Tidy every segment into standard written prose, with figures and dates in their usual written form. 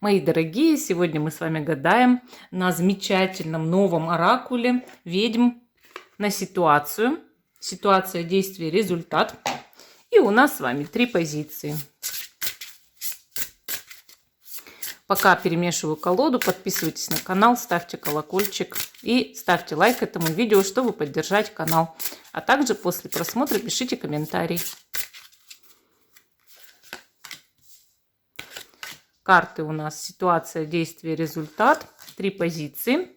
Мои дорогие, сегодня мы с вами гадаем на замечательном новом оракуле ведьм на ситуацию. Ситуация, действие, результат. И у нас с вами 3 позиции. Пока перемешиваю колоду, подписывайтесь на канал, ставьте колокольчик и ставьте лайк этому видео, чтобы поддержать канал. А также после просмотра пишите комментарий. Карты у нас ситуация, действие, результат. 3 позиции.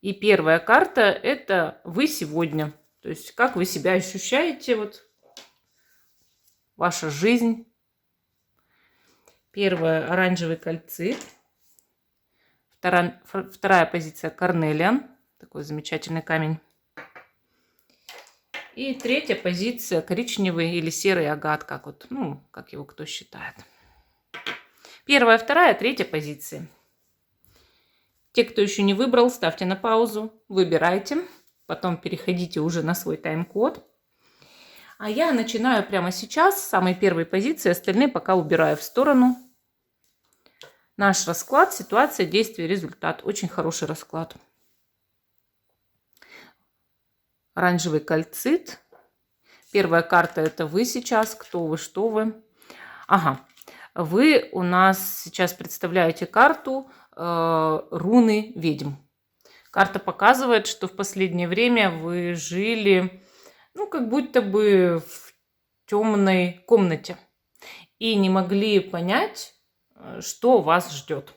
И первая карта – это вы сегодня. То есть как вы себя ощущаете, вот ваша жизнь. Первая – оранжевый кальцит. Вторая позиция – корнелиан. Такой замечательный камень. И третья позиция – коричневый или серый агат, как его кто считает. Первая, вторая, третья позиции. Те, кто еще не выбрал, ставьте на паузу, выбирайте. Потом переходите уже на свой тайм-код. А я начинаю прямо сейчас с самой первой позиции. Остальные пока убираю в сторону. Наш расклад, ситуация, действие, результат. Очень хороший расклад. Оранжевый кальцит. Первая карта – это вы сейчас. Кто вы, что вы. Ага. Вы у нас сейчас представляете карту руны ведьм. Карта показывает, что в последнее время вы жили, как будто бы в темной комнате и не могли понять, что вас ждет.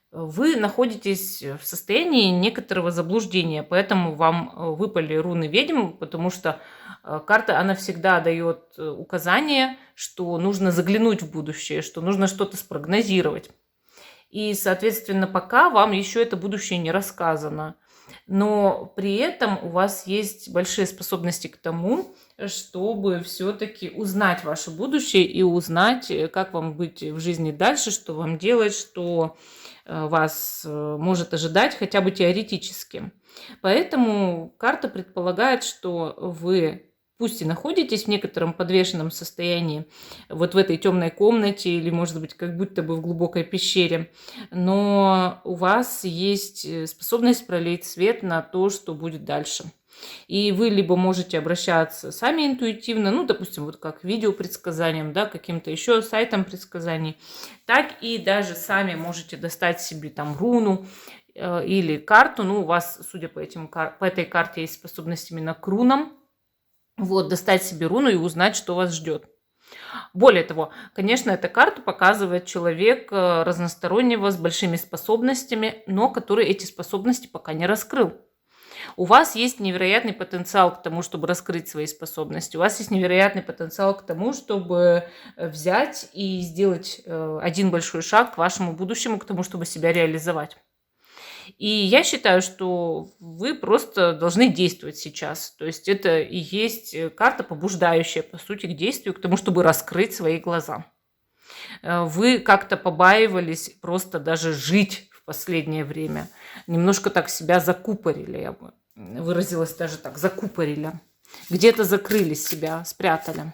Вы находитесь в состоянии некоторого заблуждения, поэтому вам выпали руны ведьм, потому что карта, она всегда дает указание, что нужно заглянуть в будущее, что нужно что-то спрогнозировать. И, соответственно, пока вам еще это будущее не рассказано. Но при этом у вас есть большие способности к тому, чтобы все-таки узнать ваше будущее и узнать, как вам быть в жизни дальше, что вам делать, что вас может ожидать хотя бы теоретически. Поэтому карта предполагает, что вы пусть и находитесь в некотором подвешенном состоянии, вот в этой темной комнате или, может быть, как будто бы в глубокой пещере, но у вас есть способность пролить свет на то, что будет дальше. И вы либо можете обращаться сами интуитивно, допустим, вот как видеопредсказанием, каким-то еще сайтом предсказаний, так и даже сами можете достать себе там руну или карту. У вас, судя по этой карте, есть способность именно к рунам. Достать себе руну и узнать, что вас ждет. Более того, конечно, эта карта показывает человека разностороннего, с большими способностями, но который эти способности пока не раскрыл. У вас есть невероятный потенциал к тому, чтобы раскрыть свои способности. У вас есть невероятный потенциал к тому, чтобы взять и сделать один большой шаг к вашему будущему, к тому, чтобы себя реализовать. И я считаю, что вы просто должны действовать сейчас. То есть это и есть карта, побуждающая, по сути, к действию, к тому, чтобы раскрыть свои глаза. Вы как-то побаивались просто даже жить в последнее время. Немножко так себя закупорили, я бы выразилась даже так, закупорили. Где-то закрыли себя, спрятали.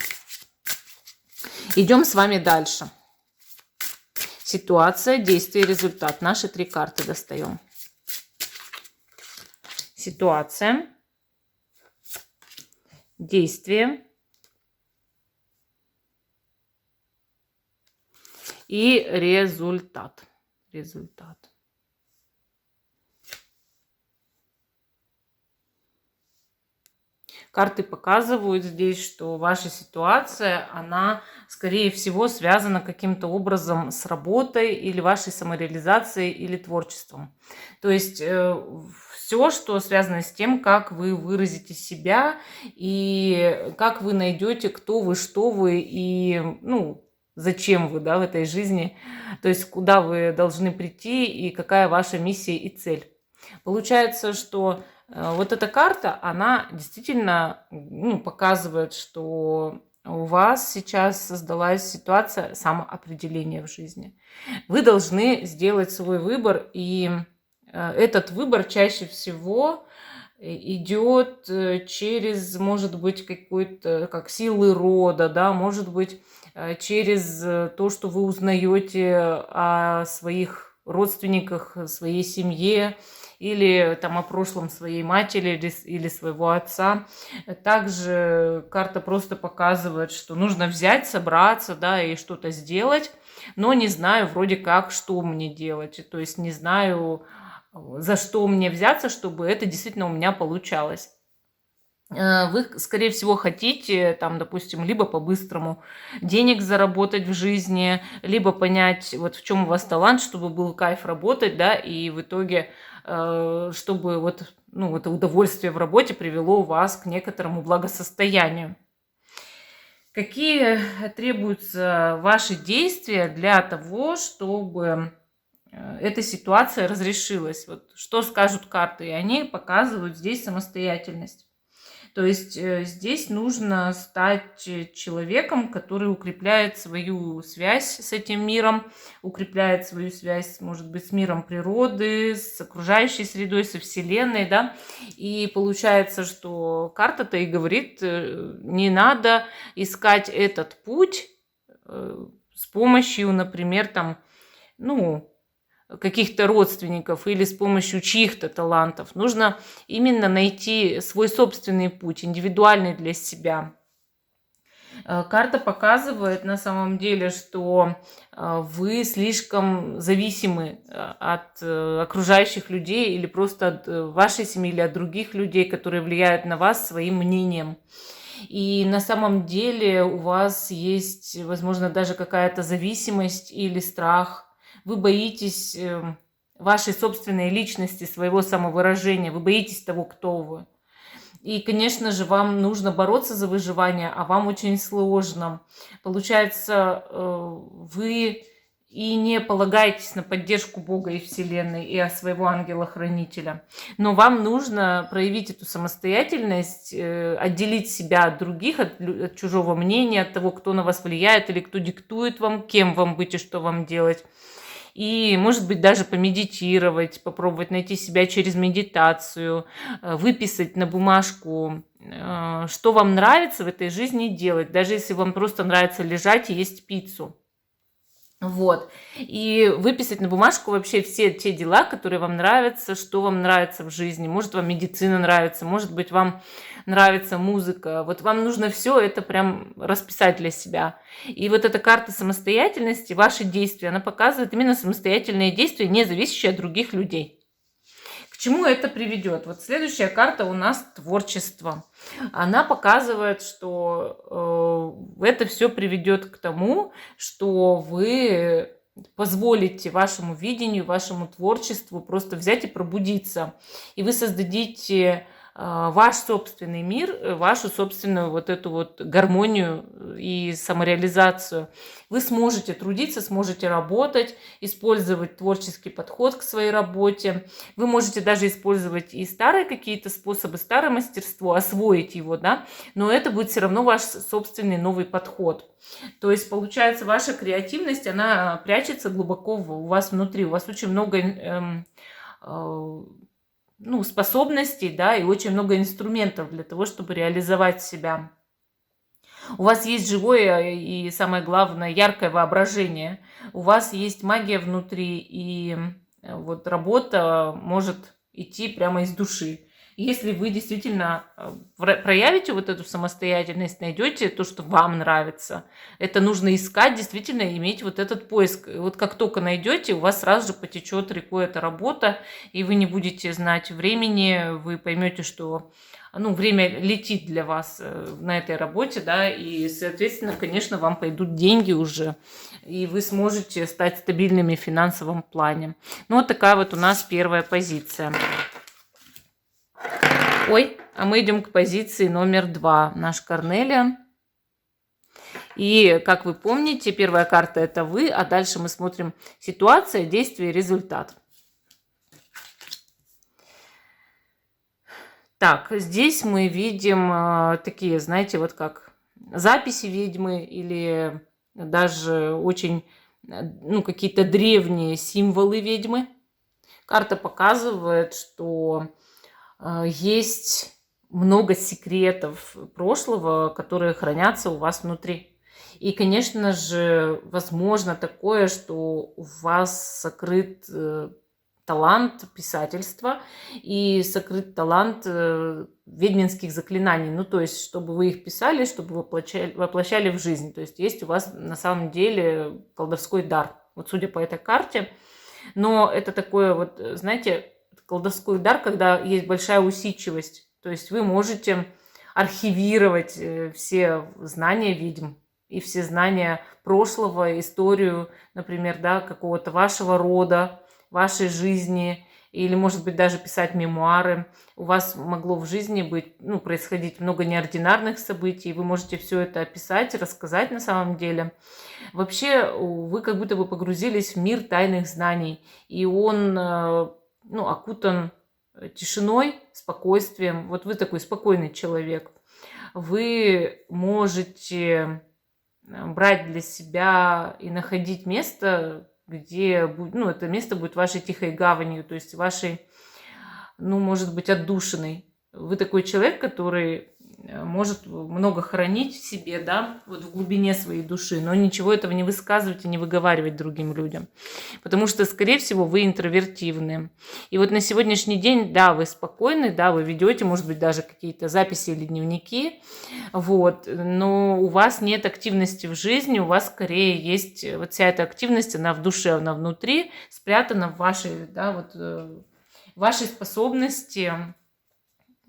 Идем с вами дальше. Ситуация, действие, результат. Наши 3 карты достаем. Ситуация, действие и результат. Карты показывают здесь, что ваша ситуация, она, скорее всего, связана каким-то образом с работой или вашей самореализацией или творчеством. То есть все, что связано с тем, как вы выразите себя и как вы найдете, кто вы, что вы и, зачем вы, в этой жизни. То есть куда вы должны прийти и какая ваша миссия и цель. Получается, что вот эта карта, она действительно показывает, что у вас сейчас создалась ситуация самоопределения в жизни. Вы должны сделать свой выбор, и этот выбор чаще всего идет через, может быть, какой-то, как силы рода, может быть, через то, что вы узнаете о своих родственниках, своей семье, или там о прошлом своей матери или своего отца. Также карта просто показывает, что нужно взять, собраться, да, и что-то сделать, но не знаю вроде как, что мне делать. То есть не знаю, за что мне взяться, чтобы это действительно у меня получалось. Вы, скорее всего, хотите, там, допустим, либо по-быстрому денег заработать в жизни, либо понять, вот в чем у вас талант, чтобы был кайф работать, да, и в итоге, чтобы вот, ну, это удовольствие в работе привело вас к некоторому благосостоянию. Какие требуются ваши действия для того, чтобы эта ситуация разрешилась? Вот что скажут карты? И они показывают здесь самостоятельность. То есть здесь нужно стать человеком, который укрепляет свою связь с этим миром, укрепляет свою связь, может быть, с миром природы, с окружающей средой, со Вселенной, да. И получается, что карта-то и говорит, не надо искать этот путь с помощью, например, там, ну, каких-то родственников или с помощью чьих-то талантов. Нужно именно найти свой собственный путь, индивидуальный для себя. Карта показывает на самом деле, что вы слишком зависимы от окружающих людей или просто от вашей семьи или от других людей, которые влияют на вас своим мнением. И на самом деле у вас есть, возможно, даже какая-то зависимость или страх. Вы боитесь вашей собственной личности, своего самовыражения, вы боитесь того, кто вы. И, конечно же, вам нужно бороться за выживание, а вам очень сложно. Получается, вы и не полагаетесь на поддержку Бога и Вселенной, и своего ангела-хранителя. Но вам нужно проявить эту самостоятельность, отделить себя от других, от чужого мнения, от того, кто на вас влияет или кто диктует вам, кем вам быть и что вам делать. И, может быть, даже помедитировать, попробовать найти себя через медитацию, выписать на бумажку, что вам нравится в этой жизни делать, даже если вам просто нравится лежать и есть пиццу. Вот. И выписать на бумажку вообще все те дела, которые вам нравятся, что вам нравится в жизни. Может, вам медицина нравится, может быть, вам нравится музыка. Вот вам нужно все это прям расписать для себя. И вот эта карта самостоятельности, ваши действия, она показывает именно самостоятельные действия, не зависящие от других людей. К чему это приведет? Вот следующая карта у нас творчество. Она показывает, что это все приведет к тому, что вы позволите вашему видению, вашему творчеству просто взять и пробудиться. И вы создадите ваш собственный мир, вашу собственную вот эту вот гармонию и самореализацию. Вы сможете трудиться, сможете работать, использовать творческий подход к своей работе. Вы можете даже использовать и старые какие-то способы, старое мастерство, освоить его, да, но это будет все равно ваш собственный новый подход. То есть, получается, ваша креативность, она прячется глубоко у вас внутри. У вас очень много способностей, да, и очень много инструментов для того, чтобы реализовать себя. У вас есть живое и, самое главное, яркое воображение. У вас есть магия внутри, и вот работа может идти прямо из души. Если вы действительно проявите вот эту самостоятельность, найдете то, что вам нравится, это нужно искать, действительно иметь вот этот поиск. И вот как только найдете, у вас сразу же потечет рекой эта работа, и вы не будете знать времени, вы поймете, что время летит для вас на этой работе, да, и, соответственно, конечно, вам пойдут деньги уже, и вы сможете стать стабильными в финансовом плане. Ну, вот такая вот у нас первая позиция. Ой, а мы идем к позиции номер 2, наш Корнелия. И, как вы помните, первая карта – это вы, а дальше мы смотрим ситуация, действие, результат. Так, здесь мы видим такие, знаете, вот как записи ведьмы или даже очень, какие-то древние символы ведьмы. Карта показывает, что есть много секретов прошлого, которые хранятся у вас внутри. И, конечно же, возможно такое, что у вас сокрыт талант писательства и сокрыт талант ведьминских заклинаний. Ну, то есть, чтобы вы их писали, чтобы воплощали в жизнь. То есть, есть у вас на самом деле колдовской дар. Вот судя по этой карте. Но это такое вот, знаете, колдовской дар, когда есть большая усидчивость. То есть, вы можете архивировать все знания ведьм и все знания прошлого, историю, например, да, какого-то вашего рода, вашей жизни, или, может быть, даже писать мемуары. У вас могло в жизни быть, ну, происходить много неординарных событий, и вы можете все это описать, рассказать на самом деле. Вообще, вы как будто бы погрузились в мир тайных знаний, и он, ну, окутан тишиной, спокойствием. Вот вы такой спокойный человек. Вы можете брать для себя и находить место, где, ну, это место будет вашей тихой гаванью, то есть вашей, ну, может быть, отдушиной. Вы такой человек, который может много хранить в себе, да, вот в глубине своей души, но ничего этого не высказывать и не выговаривать другим людям. Потому что, скорее всего, вы интровертивны. И вот на сегодняшний день, да, вы спокойны, да, вы ведете, может быть, даже какие-то записи или дневники, вот, но у вас нет активности в жизни, у вас скорее есть вот вся эта активность, она в душе, она внутри, спрятана в вашей, да, вот, вашей способности,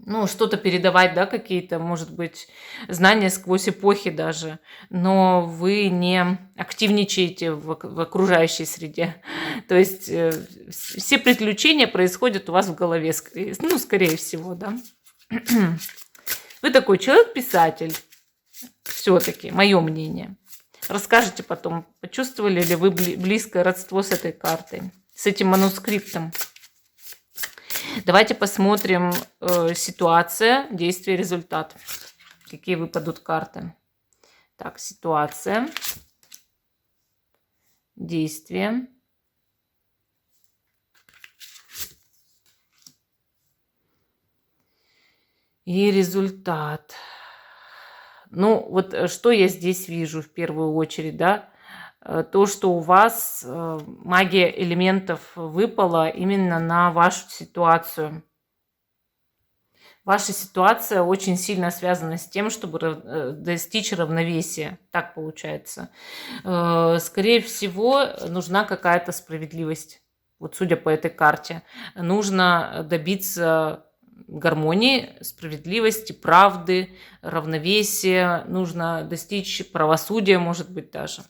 ну, что-то передавать, да, какие-то, может быть, знания сквозь эпохи даже, но вы не активничаете в окружающей среде. То есть все приключения происходят у вас в голове, ну, скорее всего, да. Вы такой человек-писатель, все-таки, мое мнение. Расскажите потом, почувствовали ли вы близкое родство с этой картой, с этим манускриптом. Давайте посмотрим ситуация, действие, результат. Какие выпадут карты. Так, ситуация, действие. И результат. Ну, вот что я здесь вижу в первую очередь, да? То, что у вас магия элементов выпала именно на вашу ситуацию. Ваша ситуация очень сильно связана с тем, чтобы достичь равновесия. Так получается. Скорее всего, нужна какая-то справедливость. Вот судя по этой карте. Нужно добиться гармонии, справедливости, правды, равновесия. Нужно достичь правосудия, может быть, даже.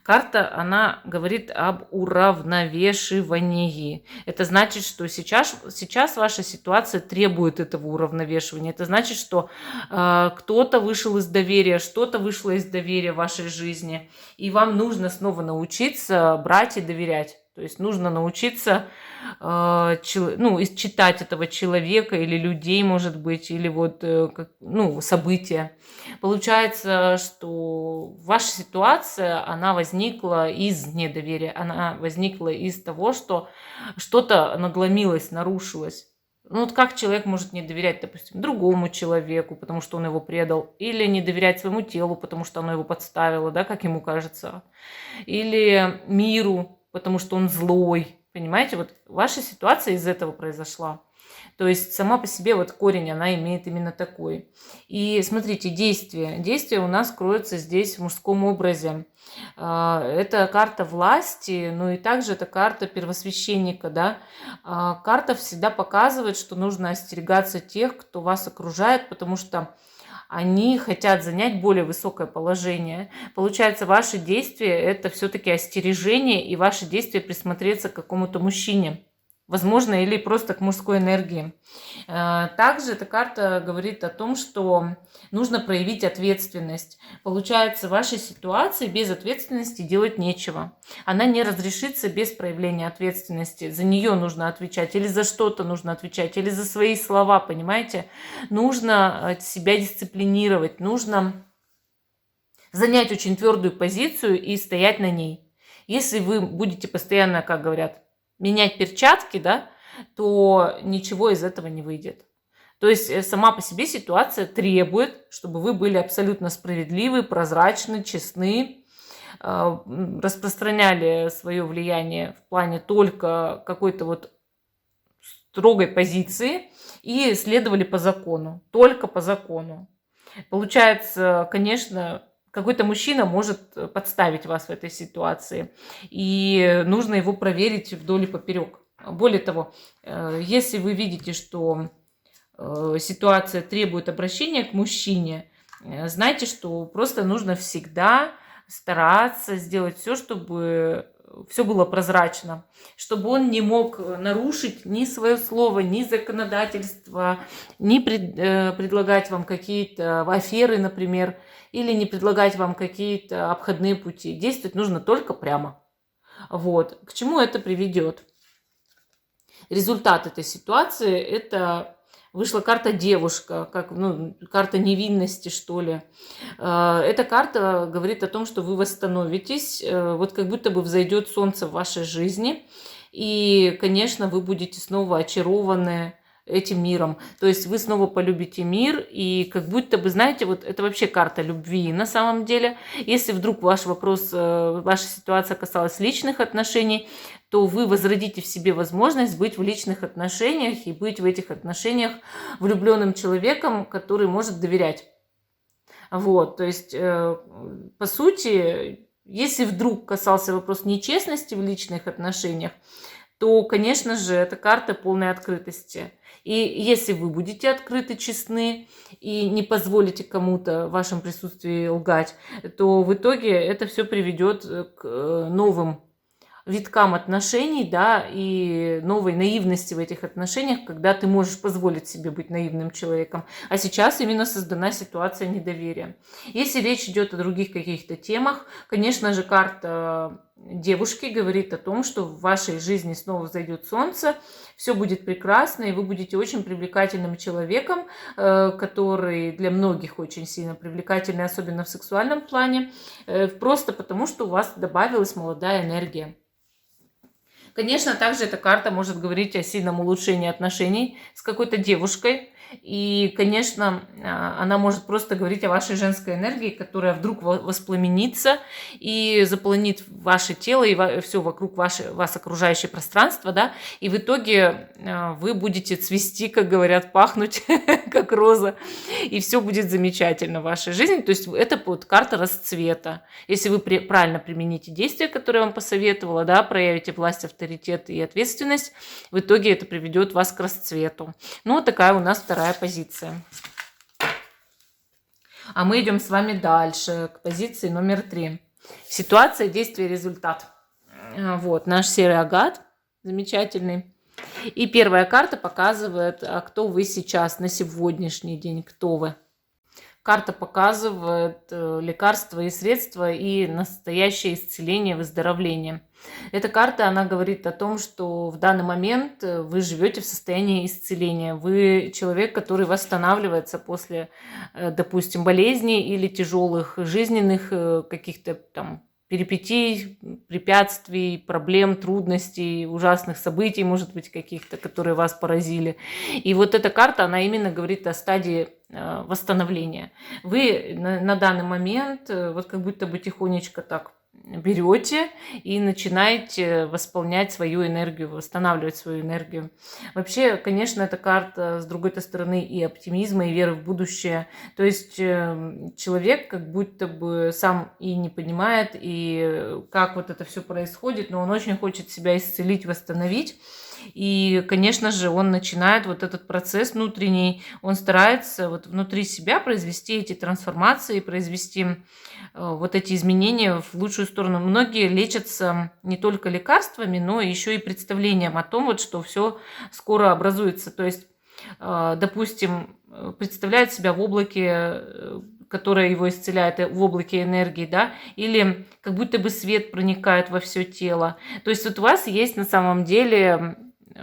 Карта, она говорит об уравновешивании. Это значит, что сейчас ваша ситуация требует этого уравновешивания. Это значит, что кто-то вышел из доверия, что-то вышло из доверия в вашей жизни. И вам нужно снова научиться брать и доверять. То есть нужно научиться читать этого человека или людей, может быть, или вот события. Получается, что ваша ситуация, она возникла из недоверия, она возникла из того, что что-то надломилось, нарушилось. Ну вот как человек может не доверять, допустим, другому человеку, потому что он его предал, или не доверять своему телу, потому что оно его подставило, да, как ему кажется, или миру, потому что он злой. Понимаете, вот ваша ситуация из этого произошла. То есть сама по себе вот корень, она имеет именно такой. И смотрите, действие. Действие у нас кроется здесь в мужском образе. Это карта власти, ну и также это карта первосвященника, да. Карта всегда показывает, что нужно остерегаться тех, кто вас окружает, потому что они хотят занять более высокое положение. Получается, ваши действия – это все-таки остережение, и ваши действия присмотреться к какому-то мужчине. Возможно, или просто к мужской энергии. Также эта карта говорит о том, что нужно проявить ответственность. Получается, в вашей ситуации без ответственности делать нечего. Она не разрешится без проявления ответственности. За нее нужно отвечать, или за что-то нужно отвечать, или за свои слова, понимаете? Нужно себя дисциплинировать, нужно занять очень твердую позицию и стоять на ней. Если вы будете постоянно, как говорят, менять перчатки, да, то ничего из этого не выйдет. То есть сама по себе ситуация требует, чтобы вы были абсолютно справедливы, прозрачны, честны, распространяли свое влияние в плане только какой-то вот строгой позиции и следовали по закону, только по закону. Получается, конечно, какой-то мужчина может подставить вас в этой ситуации, и нужно его проверить вдоль и поперек. Более того, если вы видите, что ситуация требует обращения к мужчине, знайте, что просто нужно всегда стараться сделать все, чтобы все было прозрачно, чтобы он не мог нарушить ни свое слово, ни законодательство, ни предлагать вам какие-то аферы, например, или не предлагать вам какие-то обходные пути. Действовать нужно только прямо. Вот. К чему это приведет? Результат этой ситуации – это вышла карта девушка, как, карта невинности, что ли. Эта карта говорит о том, что вы восстановитесь, вот как будто бы взойдет солнце в вашей жизни, и, конечно, вы будете снова очарованы этим миром. То есть вы снова полюбите мир, и как будто бы, знаете, вот это вообще карта любви на самом деле. Если вдруг ваш вопрос, ваша ситуация касалась личных отношений, то вы возродите в себе возможность быть в личных отношениях и быть в этих отношениях влюбленным человеком, который может доверять. Вот, то есть, по сути, если вдруг касался вопрос нечестности в личных отношениях, то, конечно же, это карта полной открытости. И если вы будете открыты, честны и не позволите кому-то в вашем присутствии лгать, то в итоге это все приведет к новым виткам отношений, да, и новой наивности в этих отношениях, когда ты можешь позволить себе быть наивным человеком. А сейчас именно создана ситуация недоверия. Если речь идет о других каких-то темах, конечно же, карта девушки говорит о том, что в вашей жизни снова взойдет солнце, все будет прекрасно, и вы будете очень привлекательным человеком, который для многих очень сильно привлекательный, особенно в сексуальном плане, просто потому, что у вас добавилась молодая энергия. Конечно, также эта карта может говорить о сильном улучшении отношений с какой-то девушкой. И, конечно, она может просто говорить о вашей женской энергии, которая вдруг воспламенится и заполонит ваше тело и все вокруг вас окружающее пространство, да, и в итоге вы будете цвести, как говорят, пахнуть, как роза, и все будет замечательно в вашей жизни. То есть это вот карта расцвета. Если вы правильно примените действия, которые я вам посоветовала, да, проявите власть, авторитет и ответственность, в итоге это приведет вас к расцвету. Ну, вот такая у нас вторая позиция. А мы идем с вами дальше, к позиции номер 3. Ситуация, действие, результат. Вот, наш серый агат, замечательный. И первая карта показывает, кто вы сейчас, на сегодняшний день, кто вы. Карта показывает лекарства и средства и настоящее исцеление, выздоровление. Эта карта, она говорит о том, что в данный момент вы живете в состоянии исцеления. Вы человек, который восстанавливается после, допустим, болезней или тяжелых жизненных каких-то там перипетий, препятствий, проблем, трудностей, ужасных событий, может быть, каких-то, которые вас поразили. И вот эта карта, она именно говорит о стадии восстановления. Вы на данный момент вот как будто бы тихонечко так берете и начинаете восполнять свою энергию, восстанавливать свою энергию. Вообще, конечно, эта карта, с другой стороны, и оптимизма, и веры в будущее. То есть человек как будто бы сам и не понимает, и как вот это все происходит, но он очень хочет себя исцелить, восстановить. И, конечно же, он начинает вот этот процесс внутренний, он старается вот внутри себя произвести эти трансформации, произвести вот эти изменения в лучшую сторону. Многие лечатся не только лекарствами, но еще и представлением о том, вот, что все скоро образуется. То есть, допустим, представляет себя в облаке, которое его исцеляет, в облаке энергии, да, или как будто бы свет проникает во все тело. То есть вот у вас есть на самом деле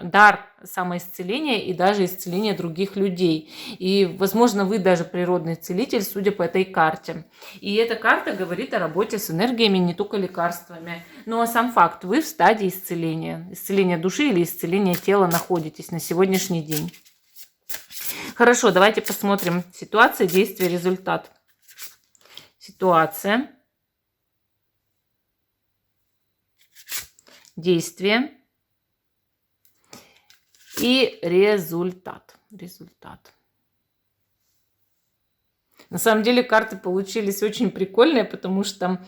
дар самоисцеления и даже исцеления других людей. И, возможно, вы даже природный целитель, судя по этой карте. И эта карта говорит о работе с энергиями, не только лекарствами. Но сам факт, вы в стадии исцеления. Исцеления души или исцеления тела находитесь на сегодняшний день. Хорошо, давайте посмотрим. Ситуация, действие, результат. Ситуация, действие и результат. Результат. На самом деле карты получились очень прикольные, потому что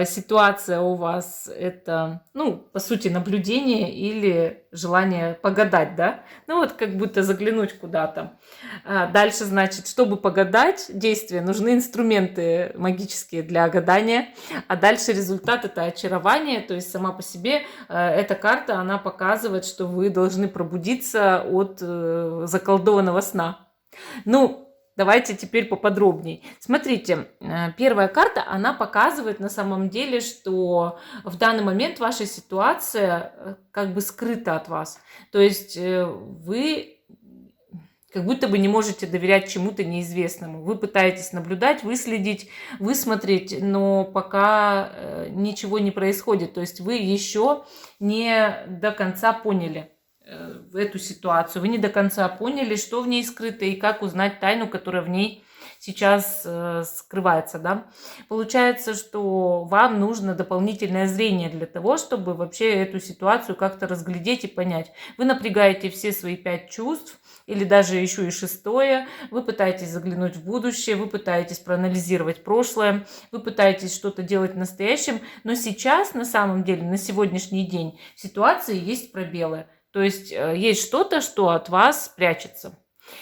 ситуация у вас это, ну, по сути, наблюдение или желание погадать, да? Ну, вот как будто заглянуть куда-то. Дальше, значит, чтобы погадать действия, нужны инструменты магические для гадания. А дальше результат – это очарование, то есть сама по себе эта карта, она показывает, что вы должны пробудиться от заколдованного сна. Ну, давайте теперь поподробнее. Смотрите, первая карта, она показывает на самом деле, что в данный момент ваша ситуация как бы скрыта от вас. То есть вы как будто бы не можете доверять чему-то неизвестному. Вы пытаетесь наблюдать, выследить, высмотреть, но пока ничего не происходит. То есть вы еще не до конца поняли эту ситуацию. Вы не до конца поняли, что в ней скрыто и как узнать тайну, которая в ней сейчас скрывается, да. Получается, что вам нужно дополнительное зрение для того, чтобы вообще эту ситуацию как-то разглядеть и понять. Вы напрягаете все свои 5 чувств, или даже еще и 6-е, вы пытаетесь заглянуть в будущее, вы пытаетесь проанализировать прошлое, вы пытаетесь что-то делать в настоящем, но сейчас, на самом деле, на сегодняшний день в ситуации есть пробелы. То есть есть что-то, что от вас прячется.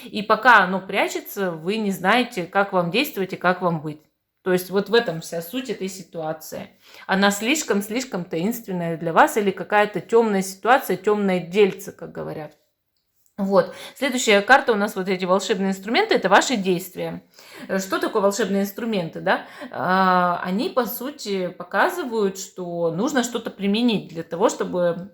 И пока оно прячется, вы не знаете, как вам действовать и как вам быть. То есть вот в этом вся суть этой ситуации. Она слишком таинственная для вас или какая-то темная ситуация, темное дельце, как говорят. Вот. Следующая карта у нас вот эти волшебные инструменты, это ваши действия. Что такое волшебные инструменты, да? Они, по сути, показывают, что нужно что-то применить для того, чтобы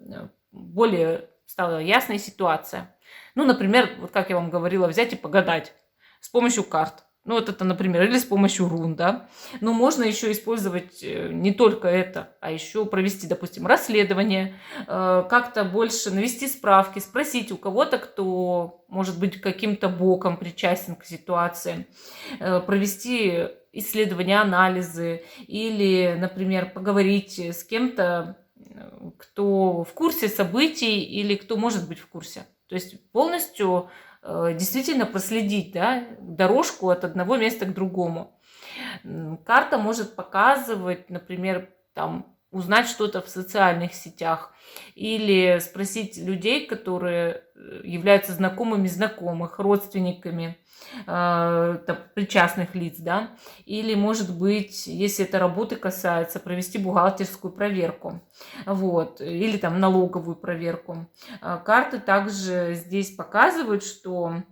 более стала ясная ситуация. Ну, например, вот как я вам говорила, взять и погадать с помощью карт. Ну, вот это, например, или с помощью рун, да. Но можно еще использовать не только это, а еще провести, допустим, расследование, как-то больше навести справки, спросить у кого-то, кто, может быть, каким-то боком причастен к ситуации, провести исследования, анализы или, например, поговорить с кем-то, кто в курсе событий или кто может быть в курсе. То есть полностью действительно проследить, да, дорожку от одного места к другому. Карта может показывать, например, там, узнать что-то в социальных сетях или спросить людей, которые являются знакомыми знакомых, родственниками, причастных лиц, да, или, может быть, если это работы касается, провести бухгалтерскую проверку, вот, или там налоговую проверку. Карты также здесь показывают, что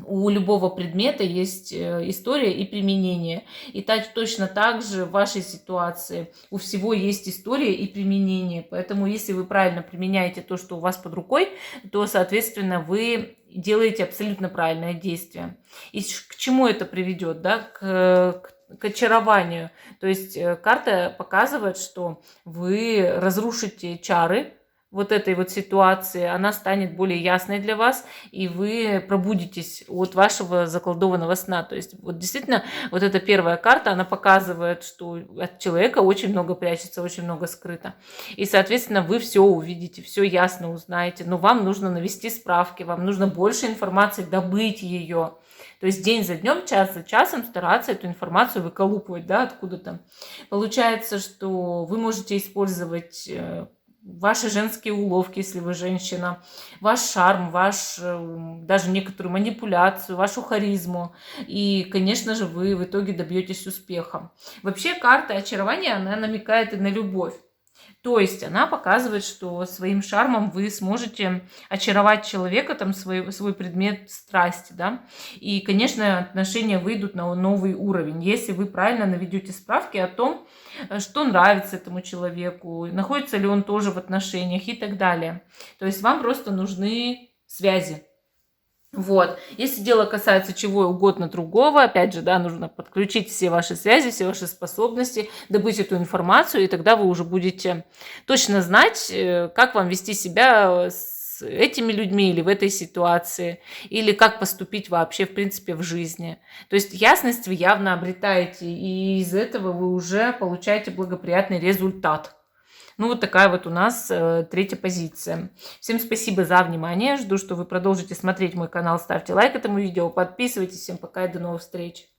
у любого предмета есть история и применение. И точно так же в вашей ситуации у всего есть история и применение. Поэтому если вы правильно применяете то, что у вас под рукой, то, соответственно, вы делаете абсолютно правильное действие. И к чему это приведет? Да? К очарованию. То есть карта показывает, что вы разрушите чары вот этой вот ситуации, она станет более ясной для вас, и вы пробудитесь от вашего заколдованного сна. То есть вот действительно вот эта первая карта, она показывает, что от человека очень много прячется, очень много скрыто. И, соответственно, вы все увидите, все ясно узнаете, но вам нужно навести справки, вам нужно больше информации, добыть ее. То есть день за днем, час за часом стараться эту информацию выколупывать, да, откуда-то. Получается, что вы можете использовать ваши женские уловки, если вы женщина, ваш шарм, даже некоторую манипуляцию, вашу харизму. И, конечно же, вы в итоге добьетесь успеха. Вообще карта очарования, она намекает и на любовь. То есть она показывает, что своим шармом вы сможете очаровать человека, там, свой предмет страсти, да. И, конечно, отношения выйдут на новый уровень, если вы правильно наведете справки о том, что нравится этому человеку, находится ли он тоже в отношениях и так далее. То есть вам просто нужны связи. Вот. Если дело касается чего угодно другого, опять же, да, нужно подключить все ваши связи, все ваши способности, добыть эту информацию, и тогда вы уже будете точно знать, как вам вести себя с с этими людьми или в этой ситуации, или как поступить вообще, в принципе, в жизни. То есть ясность вы явно обретаете, и из этого вы уже получаете благоприятный результат. Ну, вот такая вот у нас третья позиция. Всем спасибо за внимание. Жду, что вы продолжите смотреть мой канал. Ставьте лайк этому видео, подписывайтесь. Всем пока и до новых встреч.